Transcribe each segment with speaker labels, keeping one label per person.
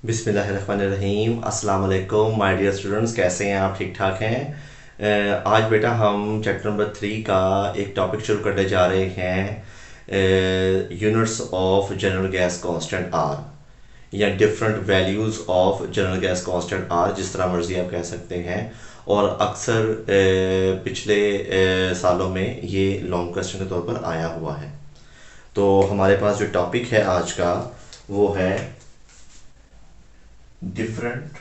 Speaker 1: बिस्मिल्लाहिर्रहमानिर्रहीम। अस्सलाम वालेकुम माय डियर स्टूडेंट्स, कैसे हैं आप? ठीक ठाक हैं? आज बेटा हम चैप्टर नंबर 3 का एक टॉपिक शुरू करने जा रहे हैं, units of general gas constant R या different values of general gas constant R, जिस तरह मर्जी आप कह सकते हैं। और अक्सर पिछले सालों में ये लॉन्ग क्वेश्चन के तौर पर आया हुआ है। तो हमारे पास जो टॉपिक है आज का वो है different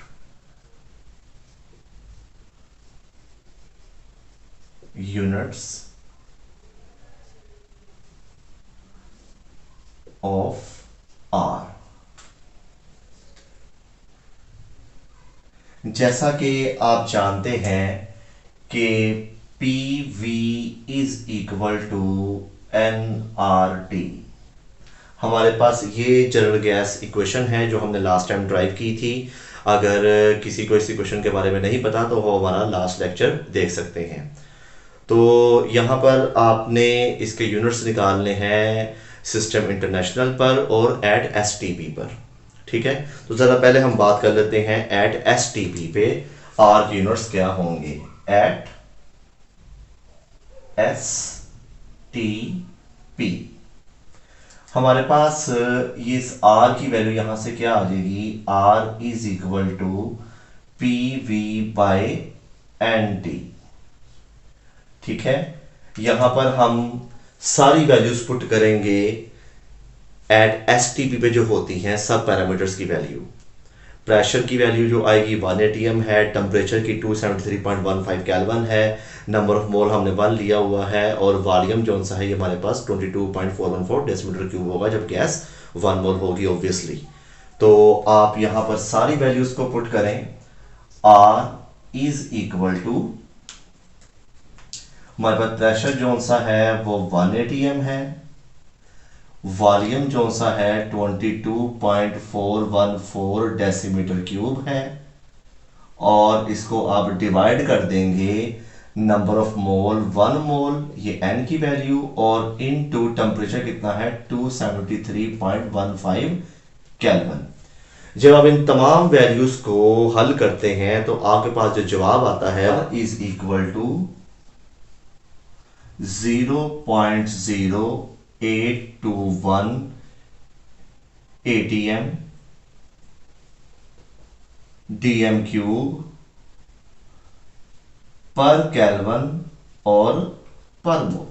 Speaker 1: units of R। जैसा कि आप जानते हैं कि P V is equal to N R T. हमारे पास ये जनरल गैस इक्वेशन है जो हमने लास्ट टाइम ड्राइव की थी। अगर किसी को इस इक्वेशन के बारे में नहीं पता तो वो हमारा लास्ट लेक्चर देख सकते हैं। तो यहाँ पर आपने इसके यूनिट्स निकालने हैं सिस्टम इंटरनेशनल पर और एट एस टी पी पर। ठीक है, तो ज़रा पहले हम बात कर लेते हैं एट एस टी पी पे आर यूनिट्स क्या होंगे। एट एस टी पी हमारे पास ये इस आर की वैल्यू यहां से क्या आ जाएगी, R is equal to P V by N T. ठीक है, यहां पर हम सारी वैल्यूज पुट करेंगे एट एस टी पी पे जो होती हैं सब पैरामीटर्स की वैल्यू। प्रेशर की वैल्यू जो आएगी 1 एटीएम है, टेम्परेचर की 273.15 केल्विन है, नंबर ऑफ मोल हमने 1 लिया हुआ है और वॉल्यूम जो सा है ये हमारे पास 22.414 डेसीमीटर क्यूब होगा जब गैस 1 मोल होगी ऑब्वियसली। तो आप यहां पर सारी वैल्यूज को पुट करें। आर इज इक्वल टू हमारे पास प्रेशर जो सा है वो 1 एटीएम है, वॉल्यूम जो सा है 22.414 डेसीमीटर क्यूब है और इसको आप डिवाइड कर देंगे नंबर ऑफ मोल 1 मोल ये एन की वैल्यू और इनटू टेम्परेचर कितना है 273.15 केल्विन। जब आप इन तमाम वैल्यूज को हल करते हैं तो आपके पास जो जवाब आता है is equal to 0.0821 ATM dm cube पर केल्विन और पर मोल।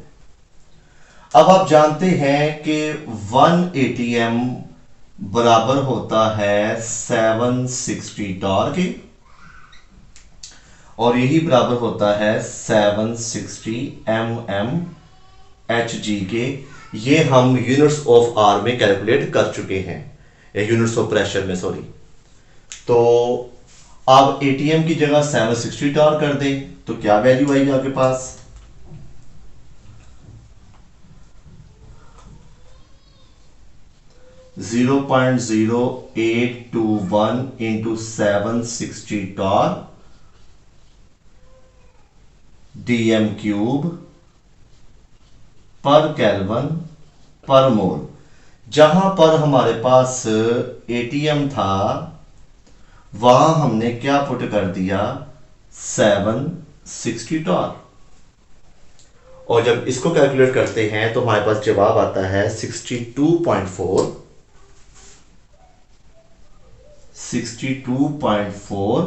Speaker 1: अब आप जानते हैं कि 1 एटीएम बराबर होता है 760 टॉर्क के और यही बराबर होता है 760 एच.जी के। ये हम यूनिट्स ऑफ आर में कैलकुलेट कर चुके हैं, यूनिट्स ऑफ प्रेशर में, सॉरी। तो आप एटीएम की जगह 760 टॉर्क कर दें तो क्या वैल्यू आएगी आपके पास, zero 0.0821 into 760 torr dm cube पर केल्विन पर मोल। जहां पर हमारे पास एटीएम था वहां हमने क्या पुट कर दिया 760 टॉर्क और जब इसको कैलकुलेट करते हैं तो हमारे पास जवाब आता है 62.4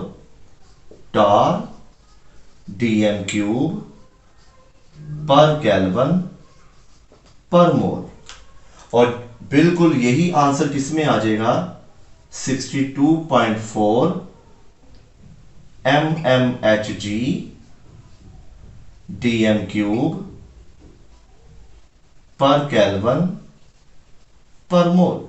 Speaker 1: टॉर्क डीएम क्यूब पर केल्विन पर मोल। और बिल्कुल यही आंसर किसमें आ जाएगा 62.4 mmHg डीएम क्यूब पर केल्विन पर मोल।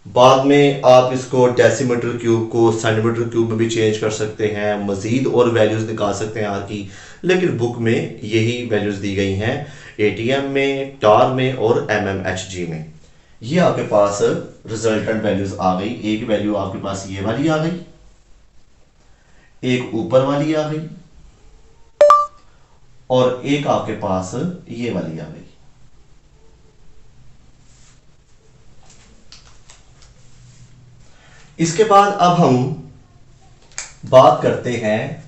Speaker 1: बाद में आप इसको डेसीमीटर क्यूब को सेंटीमीटर क्यूब में भी चेंज कर सकते हैं, मजीद और वैल्यूज निकाल सकते हैं आर की, लेकिन बुक में यही वैल्यूज दी गई हैं एटीएम में, टॉर में और एमएमएचजी में। ये आपके पास रिजल्टेंट वैल्यूज आ गई। एक वैल्यू आपके पास ये वाली आ गई, एक ऊपर वाली आ गई और एक आपके पास ये वाली आ गई। इसके बाद अब हम बात करते हैं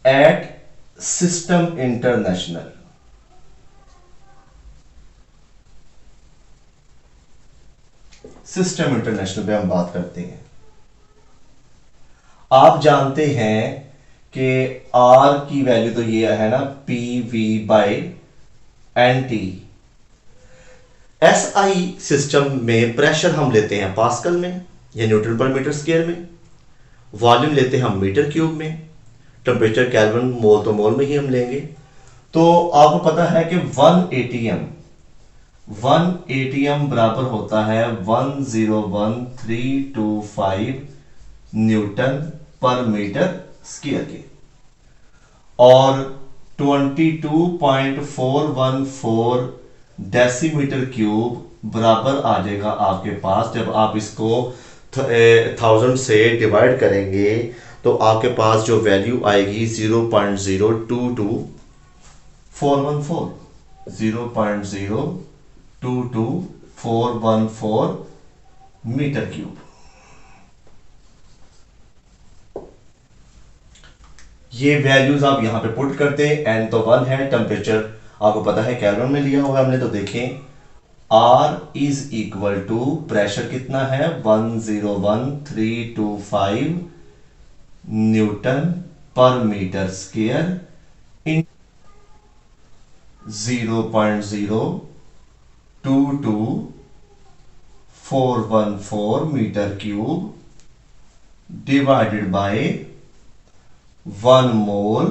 Speaker 1: at system international. System international पे हम बात करते हैं। आप जानते हैं कि आर की वैल्यू तो ये है ना, P V by N T. S I system में प्रेशर हम लेते हैं पास्कल में या न्यूटन पर मीटर स्क्वायर में, वॉल्यूम लेते हैं हम मीटर क्यूब में, टेम्परेचर केल्विन मोल तो मोल में ही हम लेंगे। तो आपको पता है कि 1 एटीएम बराबर होता है 101,325 न्यूटन पर मीटर स्क्वायर के, और 22.414 डेसीमीटर क्यूब बराबर आ जाएगा आपके पास। जब आप इसको 1000 से डिवाइड करेंगे तो आपके पास जो वैल्यू आएगी 0.022414, 0.022414 मीटर क्यूब। ये वैल्यूज आप यहां पे पुट करते हैं। एन तो 1 है, टेम्परेचर आपको पता है केल्विन में लिया हुआ हमने, तो देखें R is equal to pressure कितना है 101,325 newton per metre square in 0.022414 metre cube divided by 1 mole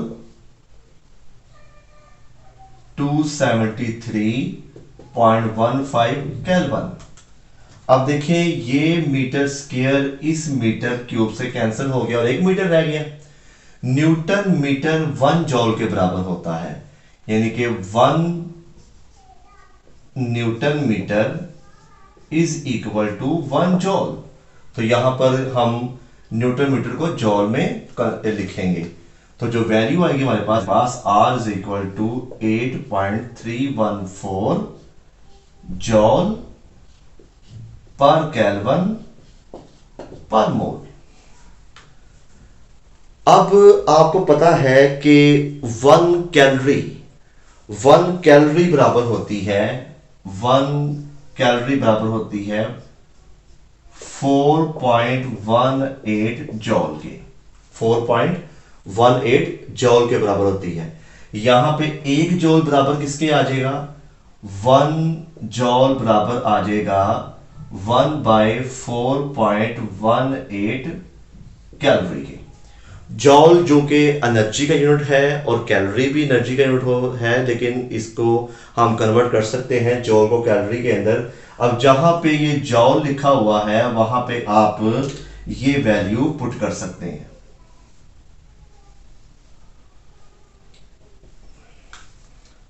Speaker 1: 273.15 kelvin. अब देखिए ये मीटर स्क्वायर इस मीटर क्यूब से कैंसिल हो गया और 1 मीटर रह गया। न्यूटन मीटर 1 जॉल के बराबर होता है, यानी कि 1 newton metre is equal to 1 joule. तो यहां पर हम न्यूटन मीटर को जॉल में लिखेंगे। तो जो वैल्यू आएगी हमारे पास R is equal to 8.314 joule per kelvin पर मोल। अब आपको पता है कि 1 कैलोरी बराबर होती है 4.18 जॉल के, 4.18 जॉल के बराबर होती है। यहां पे 1 जॉल बराबर किसके आ जाएगा, 1 जॉल बराबर आ जाएगा 1/4.18 कैलोरी के। जॉल जो कि एनर्जी का यूनिट है और कैलोरी भी एनर्जी का यूनिट है, लेकिन इसको हम कन्वर्ट कर सकते हैं जॉल को कैलोरी के अंदर। अब जहां पे ये जॉल लिखा हुआ है वहां पे आप ये वैल्यू पुट कर सकते हैं।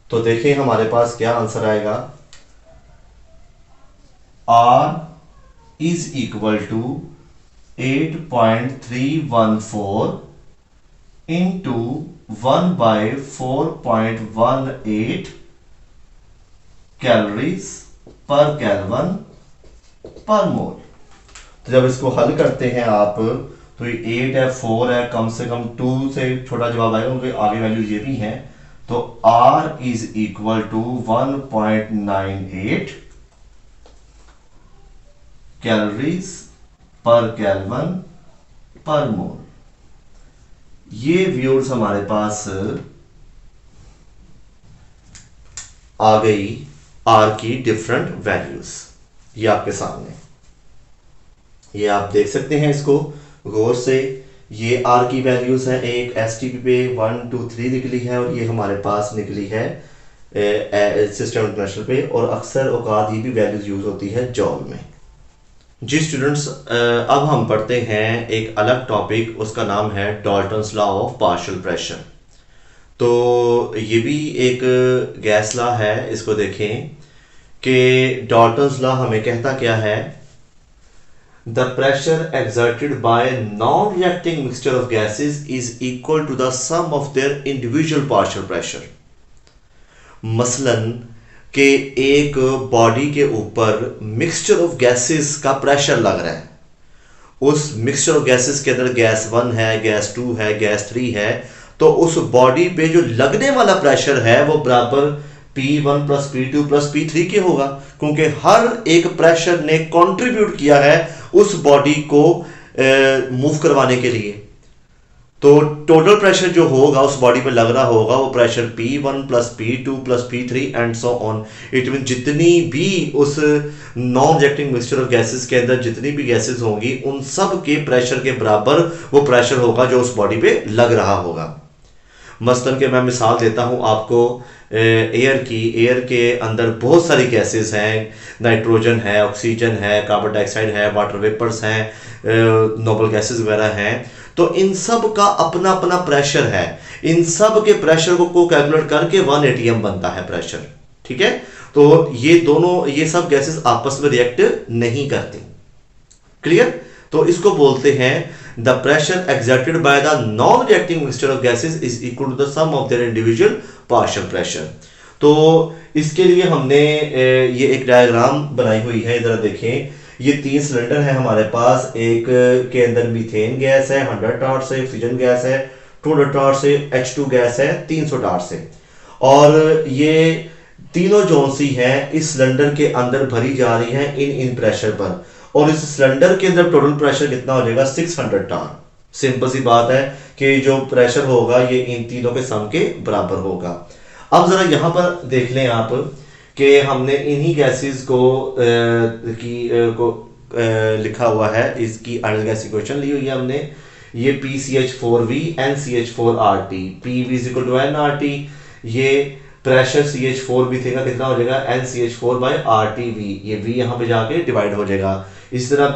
Speaker 1: तो देखिए हमारे पास क्या आंसर आएगा, R is equal to 8.314 into 1/4.18 calories per kelvin पर मोल। तो जब इसको हल करते हैं आप तो ये 8 है, 4 है, कम से कम 2 से छोटा जवाब आएगा, उनके आगे वैल्यू ये भी है। तो R is equal to 1.98 calories per kelvin पर मोल। ये व्यूअर्स हमारे पास आ गई R की डिफरेंट वैल्यूज। ये आपके सामने, ये आप देख सकते हैं इसको गौर से। ये R की वैल्यूज हैं, एक STP पे 1 2 3 निकली है और ये हमारे पास निकली है सिस्टम इंटरनेशनल पे, और अक्सर औकात ये भी वैल्यूज यूज होती है जॉल में। जी स्टूडेंट्स, अब हम पढ़ते हैं एक अलग टॉपिक, उसका नाम है Dalton's law of partial pressure. तो ये भी एक गैस लॉ है। इसको देखें कि डाल्टन्स लॉ हमें कहता क्या है, the pressure exerted by non reacting mixture of gases is equal to the sum of their individual partial pressure. मसलन कि एक बॉडी के ऊपर मिक्सचर ऑफ गैसेस का प्रेशर लग रहा है, उस मिक्सचर ऑफ गैसेस के अंदर गैस 1 है, गैस 2 है, गैस 3 है, तो उस बॉडी पे जो लगने वाला प्रेशर है वो बराबर P1 plus P2 plus P3 के होगा, क्योंकि हर एक प्रेशर ने कंट्रीब्यूट किया है उस बॉडी को मूव करवाने के लिए। तो टोटल प्रेशर जो होगा उस बॉडी पे लग रहा होगा वो pressure P1 plus P2 plus P3 and so on. It mean जितनी भी उस non reacting mixture of gases के अंदर जितनी भी गैसेस होंगी उन सब के प्रेशर के बराबर वो प्रेशर होगा जो उस बॉडी पे लग रहा होगा। मसलन के मैं मिसाल देता हूं आपको एयर की। एयर के अंदर बहुत सारी गैसेस हैं, नाइट्रोजन है, ऑक्सीजन है, कार्बन डाइऑक्साइड है, वाटर वेपर्स हैं, नोबल गैसेस वगैरह हैं। तो इन सब का अपना अपना प्रेशर है, इन सब के प्रेशर को कैलकुलेट करके 1 atm बनता है प्रेशर, ठीक है। तो ये दोनों, ये सब गैसेस आपस में रिएक्ट नहीं करती, क्लियर। तो इसको बोलते हैं the pressure exerted by the non reacting mixture of gases is equal to the sum of their individual partial pressure. तो इसके लिए हमने ये एक डायग्राम बनाई हुई है, इधर देखें। ये 3 सिलेंडर है हमारे पास। एक के अंदर मीथेन गैस है 100 टार्ट से, ऑक्सीजन गैस है 200 टार्ट से, H2 गैस है 300 टार्ट से, और ये तीनों जोन सी हैं इस सिलेंडर के अंदर भरी जा रही हैं इन प्रेशर पर। और इस सिलेंडर के अंदर टोटल प्रेशर कितना हो जाएगा 600 टार्ट। सिंपल सी बात है कि जो प्रेशर होगा ये इन तीनों के सम के बराबर होगा। अब जरा यहां पर देख लें आप कि हमने इन्हीं गैसेस को लिखा हुआ है, इसकी आइडियल गैस इक्वेशन ली हुई है हमने। ये PCH4V NCH4RT, PV is equal to NRT। ये प्रेशर CH4 भी थे कितना हो जाएगा NCH4/RTV, ये V यहाँ पे जाके डिवाइड हो जाएगा। इस तरह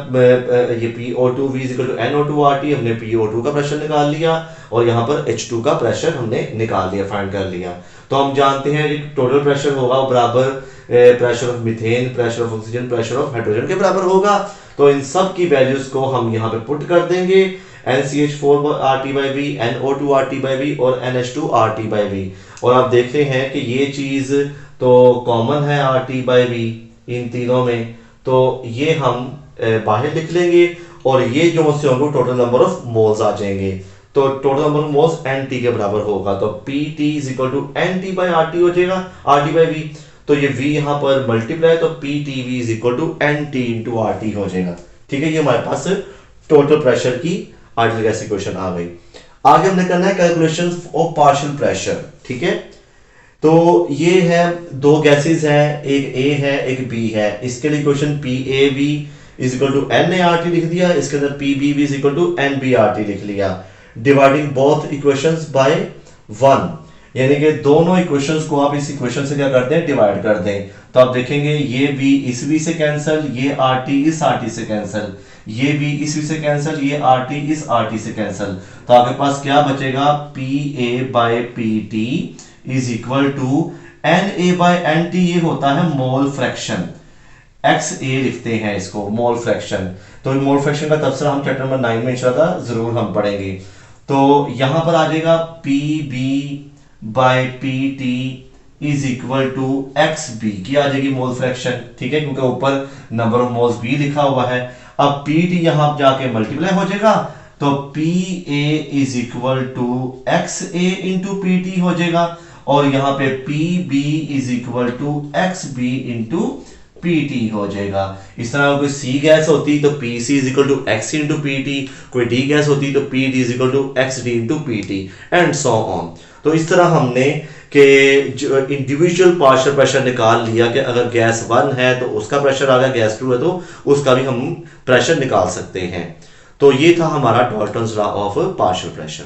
Speaker 1: ये PO2V is equal to NO2RT, हमने PO2 का प्रेशर निकाल लिया और यहाँ पर H2 का प्रेशर हमने निकाल लिया, फाइंड कर लिया। तो हम जानते हैं टोटल प्रेशर होगा बराबर pressure of methane, pressure of oxygen, pressure of hydrogen के बराबर होगा। तो इन सब की वैल्यूज को हम यहाँ पे पुट कर देंगे, NCH4RT/V, NO2RT/V और NH2RT/V। और आप देखते हैं कि ये चीज तो कॉमन है RT/V इन तीनों में, तो ये हम बाहर लिख लेंगे और ये जो से होंगे टोटल नंबर ऑफ मोल्स आ जाएंगे। तो total number of moles NT के बराबर होगा, तो PT is equal to NT/RT हो जाएगा, RT/V। तो ये V यहाँ पर मल्टीप्लाई, तो PTV is equal to NT into RT हो जाएगा, ठीक है। ये हमारे पास टोटल प्रेशर की आइडियल गैस इक्वेशन आ गई। आगे हमने करना है कैलकुलेशन ऑफ पार्शियल प्रेशर, ठीक है। तो ये है 2 गैसेस हैं, एक A है एक B है। इसके लिए equation PAV is equal to NART लिख दिया, इसके अंदर PBV is equal to NBRT लिख लिया। डिवाइडिंग बोथ इक्वेशंस बाय 1, यानी कि दोनों इक्वेशंस को आप इस इक्वेशन से क्या करते हैं, डिवाइड कर दें। तो आप देखेंगे ये V इस V से कैंसिल, ये RT इस RT से कैंसिल, ये V इस V से कैंसिल, ये RT इस RT से कैंसिल। तो आपके पास क्या बचेगा, PA/PT is equal to NA/NT, ये होता है मोल फ्रैक्शन, XA लिखते हैं इसको, मोल फ्रैक्शन। तो मोल फ्रैक्शन का तफसीर हम चैप्टर नंबर 9 में इंशाल्लाह जरूर हम पढ़ेंगे। तो यहां पर आ जाएगा PB/PT is equal to XB की आ जाएगी मोल फ्रैक्शन, ठीक है, क्योंकि ऊपर नंबर ऑफ मोल्स B लिखा हुआ है। अब PT यहां जाके मल्टीप्लाई हो जाएगा, तो PA is equal to XA into PT हो जाएगा, और यहां पे PB is equal to XB into PT हो जाएगा। इस तरह कोई C गैस होती तो PC is equal to X into PT, कोई D गैस होती तो PD is equal to XD into PT and so on. तो इस तरह हमने कि जो इंडिविजुअल पार्शियल प्रेशर निकाल लिया कि अगर गैस 1 है तो उसका प्रेशर आ गया, गैस 2 है तो उसका भी हम प्रेशर निकाल सकते हैं। तो ये था हमारा Dalton's law of partial pressure.